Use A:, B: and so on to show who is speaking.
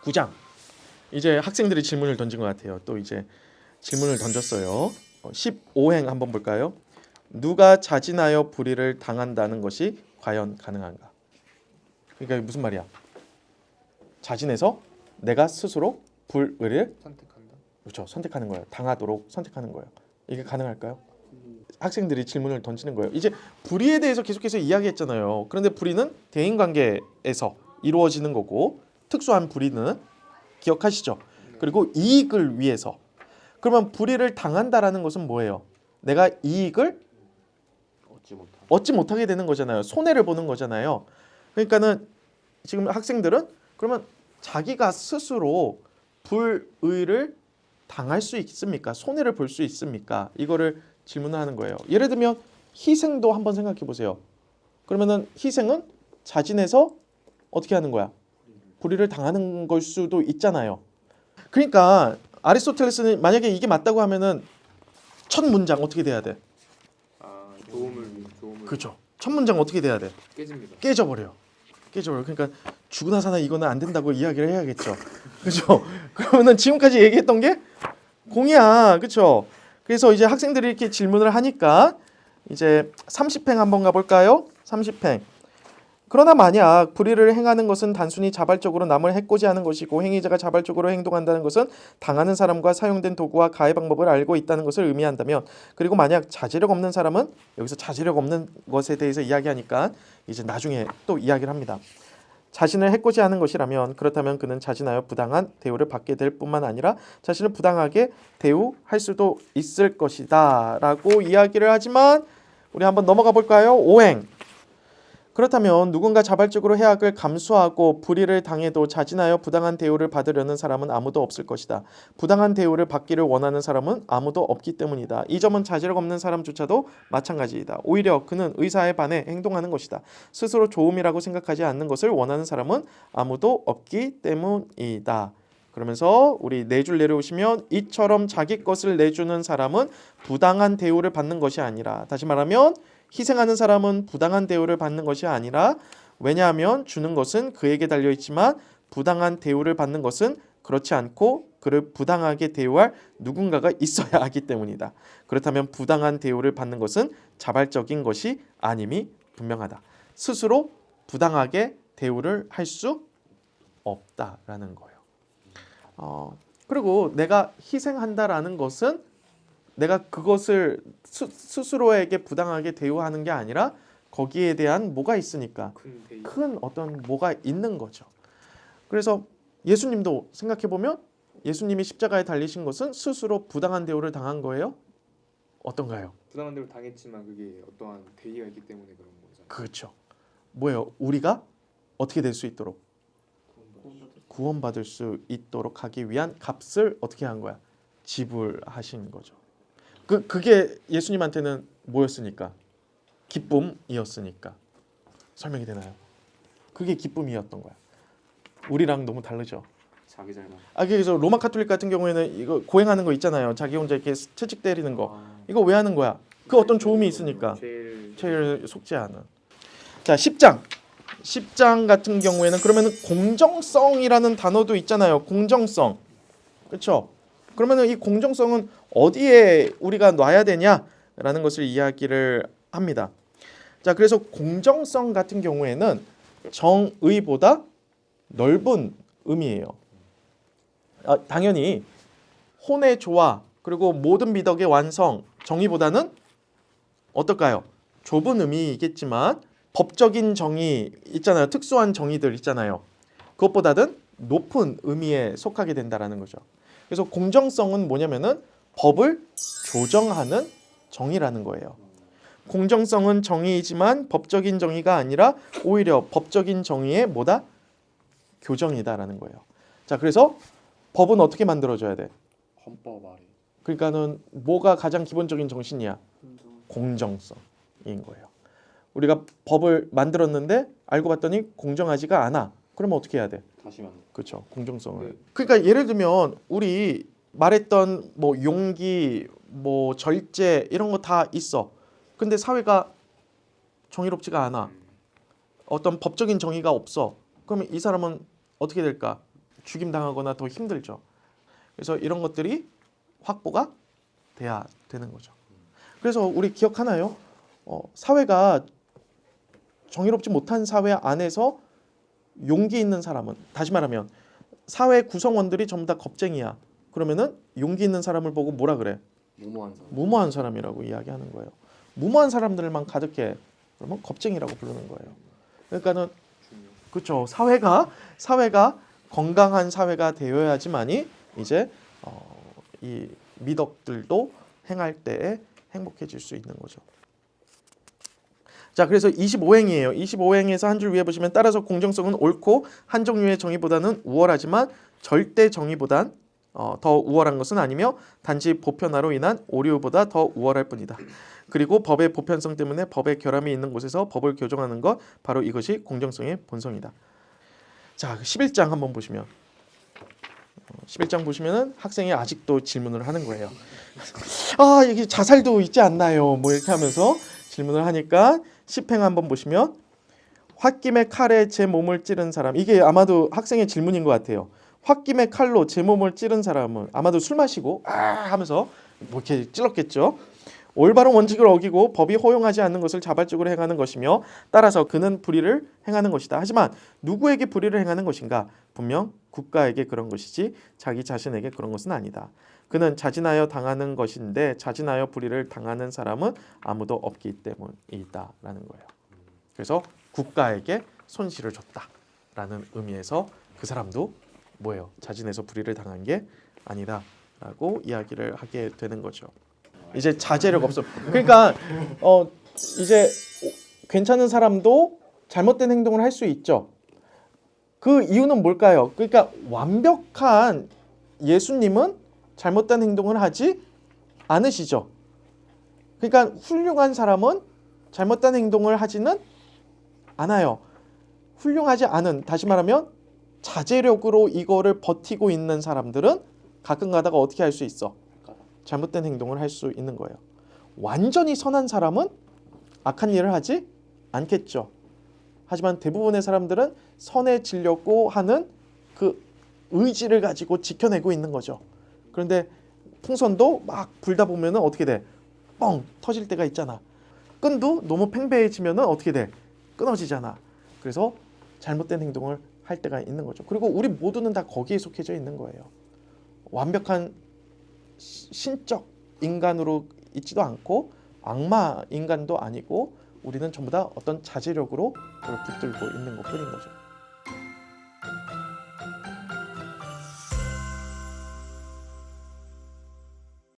A: 9장. 이제 학생들이 질문을 던진 것 같아요. 또 이제 질문을 던졌어요. 15행 한번 볼까요? 누가 자진하여 불의를 당한다는 것이 과연 가능한가? 그러니까 무슨 말이야? 자진해서 내가 스스로 불의를
B: 선택한다.
A: 그렇죠. 선택하는 거예요. 당하도록 선택하는 거예요. 이게 가능할까요? 학생들이 질문을 던지는 거예요. 이제 불의에 대해서 계속해서 이야기했잖아요. 그런데 불의는 대인 관계에서 이루어지는 거고 특수한 불의는 기억하시죠? 그리고 이익을 위해서. 그러면 불의를 당한다라는 것은 뭐예요? 내가 이익을 얻지 못하게 되는 거잖아요. 손해를 보는 거잖아요. 그러니까는 지금 학생들은 그러면 자기가 스스로 불의를 당할 수 있습니까? 손해를 볼 수 있습니까? 이거를 질문하는 거예요. 예를 들면 희생도 한번 생각해 보세요. 그러면은 희생은 자진해서 어떻게 하는 거야? 불의를 당하는 걸 수도 있잖아요. 그러니까 아리스토텔레스는 만약에 이게 맞다고 하면은 첫 문장 어떻게 돼야 돼?
B: 도움을
A: 그렇죠. 첫 문장 어떻게 돼야 돼?
B: 깨집니다.
A: 깨져버려. 그러니까 죽으나 사나 이거는 안 된다고 이야기를 해야겠죠. 그렇죠. 그러면은 지금까지 얘기했던 게 공이야. 그렇죠. 그래서 이제 학생들이 이렇게 질문을 하니까 이제 30행 한번 가볼까요? 30행. 그러나 만약 불의를 행하는 것은 단순히 자발적으로 남을 해코지하는 것이고 행위자가 자발적으로 행동한다는 것은 당하는 사람과 사용된 도구와 가해 방법을 알고 있다는 것을 의미한다면, 그리고 만약 자제력 없는 사람은, 여기서 자제력 없는 것에 대해서 이야기하니까 이제 나중에 또 이야기를 합니다. 자신을 해코지하는 것이라면 그렇다면 그는 자진하여 부당한 대우를 받게 될 뿐만 아니라 자신을 부당하게 대우할 수도 있을 것이다 라고 이야기를 하지만, 우리 한번 넘어가 볼까요? 5행. 그렇다면 누군가 자발적으로 해악을 감수하고 불의를 당해도 자진하여 부당한 대우를 받으려는 사람은 아무도 없을 것이다. 부당한 대우를 받기를 원하는 사람은 아무도 없기 때문이다. 이 점은 자제력 없는 사람조차도 마찬가지이다. 오히려 그는 의사에 반해 행동하는 것이다. 스스로 좋음이라고 생각하지 않는 것을 원하는 사람은 아무도 없기 때문이다. 그러면서 우리 네 줄 내려오시면, 이처럼 자기 것을 내주는 사람은 부당한 대우를 받는 것이 아니라, 다시 말하면 희생하는 사람은 부당한 대우를 받는 것이 아니라, 왜냐하면 주는 것은 그에게 달려있지만 부당한 대우를 받는 것은 그렇지 않고 그를 부당하게 대우할 누군가가 있어야 하기 때문이다. 그렇다면 부당한 대우를 받는 것은 자발적인 것이 아님이 분명하다. 스스로 부당하게 대우를 할 수 없다라는 거예요. 그리고 내가 희생한다라는 것은 내가 그것을 스스로에게 부당하게 대우하는 게 아니라 거기에 대한 뭐가 있으니까, 큰 어떤 뭐가 있는 거죠. 그래서 예수님도 생각해보면 예수님이 십자가에 달리신 것은 스스로 부당한 대우를 당한 거예요? 어떤가요?
B: 부당한 대우를 당했지만 그게 어떠한 대의가 있기 때문에 그런 거잖아요.
A: 그렇죠. 뭐예요? 우리가 어떻게 될 수 있도록, 구원받을 수 있도록 하기 위한 값을 어떻게 한 거야? 지불하신 거죠. 그게 예수님한테는 뭐였으니까? 기쁨이었으니까. 설명이 되나요? 그게 기쁨이었던 거야. 우리랑 너무 다르죠.
B: 자기 잘못.
A: 그래서 로마 카톨릭 같은 경우에는 이거 고행하는 거 있잖아요. 자기 혼자 이렇게 채찍 때리는 거. 이거 왜 하는 거야? 그 어떤 좋음이 있으니까. 제일 속지 않은. 자, 10장. 10장 같은 경우에는 그러면은 공정성이라는 단어도 있잖아요. 공정성. 그렇죠? 그러면은 이 공정성은 어디에 우리가 놔야 되냐라는 것을 이야기를 합니다. 자, 그래서 공정성 같은 경우에는 정의보다 넓은 의미예요. 당연히 혼의 조화 그리고 모든 미덕의 완성, 정의보다는 어떨까요? 좁은 의미이겠지만 법적인 정의 있잖아요. 특수한 정의들 있잖아요. 그것보다는 높은 의미에 속하게 된다라는 거죠. 그래서 공정성은 뭐냐면은 법을 조정하는 정의라는 거예요. 공정성은 정의이지만 법적인 정의가 아니라 오히려 법적인 정의의 뭐다? 교정이다라는 거예요. 자, 그래서 법은 어떻게 만들어져야 돼?
B: 헌법 아래.
A: 그러니까는 뭐가 가장 기본적인 정신이야? 공정성인 거예요. 우리가 법을 만들었는데 알고 봤더니 공정하지가 않아. 그러면 어떻게 해야 돼?
B: 다시 만들.
A: 그렇죠. 공정성을. 그러니까 예를 들면 우리 말했던 뭐 용기, 뭐 절제 이런 거 다 있어. 근데 사회가 정의롭지가 않아. 어떤 법적인 정의가 없어. 그러면 이 사람은 어떻게 될까? 죽임 당하거나 더 힘들죠. 그래서 이런 것들이 확보가 돼야 되는 거죠. 그래서 우리 기억하나요? 사회가 정의롭지 못한 사회 안에서 용기 있는 사람은, 다시 말하면 사회 구성원들이 전부 다 겁쟁이야. 그러면은 용기 있는 사람을 보고 뭐라 그래?
B: 무모한 사람.
A: 무모한 사람이라고 이야기하는 거예요. 무모한 사람들만 가득해. 그러면 겁쟁이라고 부르는 거예요. 그러니까는 그렇죠. 사회가 건강한 사회가 되어야지만이 이제 이 미덕들도 행할 때에 행복해질 수 있는 거죠. 자, 그래서 25행이에요. 25행에서 한 줄 위에 보시면 따라서 공정성은 옳고 한 종류의 정의보다는 우월하지만 절대 정의보단 더 우월한 것은 아니며 단지 보편화로 인한 오류보다 더 우월할 뿐이다. 그리고 법의 보편성 때문에 법의 결함이 있는 곳에서 법을 교정하는 것, 바로 이것이 공정성의 본성이다. 자, 11장 한번 보시면 11장 보시면은 학생이 아직도 질문을 하는 거예요. 아, 여기 자살도 있지 않나요? 뭐 이렇게 하면서 질문을 하니까 10행 한번 보시면 홧김에 칼에 제 몸을 찌른 사람, 이게 아마도 학생의 질문인 것 같아요. 홧김에 칼로 제 몸을 찌른 사람은 아마도 술 마시고 하면서 뭐 이렇게 찔렀겠죠. 올바른 원칙을 어기고 법이 허용하지 않는 것을 자발적으로 행하는 것이며 따라서 그는 불의를 행하는 것이다. 하지만 누구에게 불의를 행하는 것인가? 분명 국가에게 그런 것이지 자기 자신에게 그런 것은 아니다. 그는 자진하여 당하는 것인데 자진하여 불의를 당하는 사람은 아무도 없기 때문이다라는 거예요. 그래서 국가에게 손실을 줬다라는 의미에서 그 사람도 뭐예요? 자진해서 불의를 당한 게 아니다라고 이야기를 하게 되는 거죠. 이제 자제력 없어. 그러니까 이제 괜찮은 사람도 잘못된 행동을 할 수 있죠. 그 이유는 뭘까요? 그러니까 완벽한 예수님은 잘못된 행동을 하지 않으시죠. 그러니까 훌륭한 사람은 잘못된 행동을 하지는 않아요. 훌륭하지 않은, 다시 말하면 자제력으로 이거를 버티고 있는 사람들은 가끔 가다가 어떻게 할 수 있어? 잘못된 행동을 할 수 있는 거예요. 완전히 선한 사람은 악한 일을 하지 않겠죠. 하지만 대부분의 사람들은 선해지려고 하는 그 의지를 가지고 지켜내고 있는 거죠. 그런데 풍선도 막 불다 보면은 어떻게 돼? 뻥 터질 때가 있잖아. 끈도 너무 팽배해지면은 어떻게 돼? 끊어지잖아. 그래서 잘못된 행동을 할 때가 있는 거죠. 그리고 우리 모두는 다 거기에 속해져 있는 거예요. 완벽한 신적 인간으로 있지도 않고 악마 인간도 아니고 우리는 전부 다 어떤 자제력으로 그걸 붙들고 있는 것뿐인 거죠.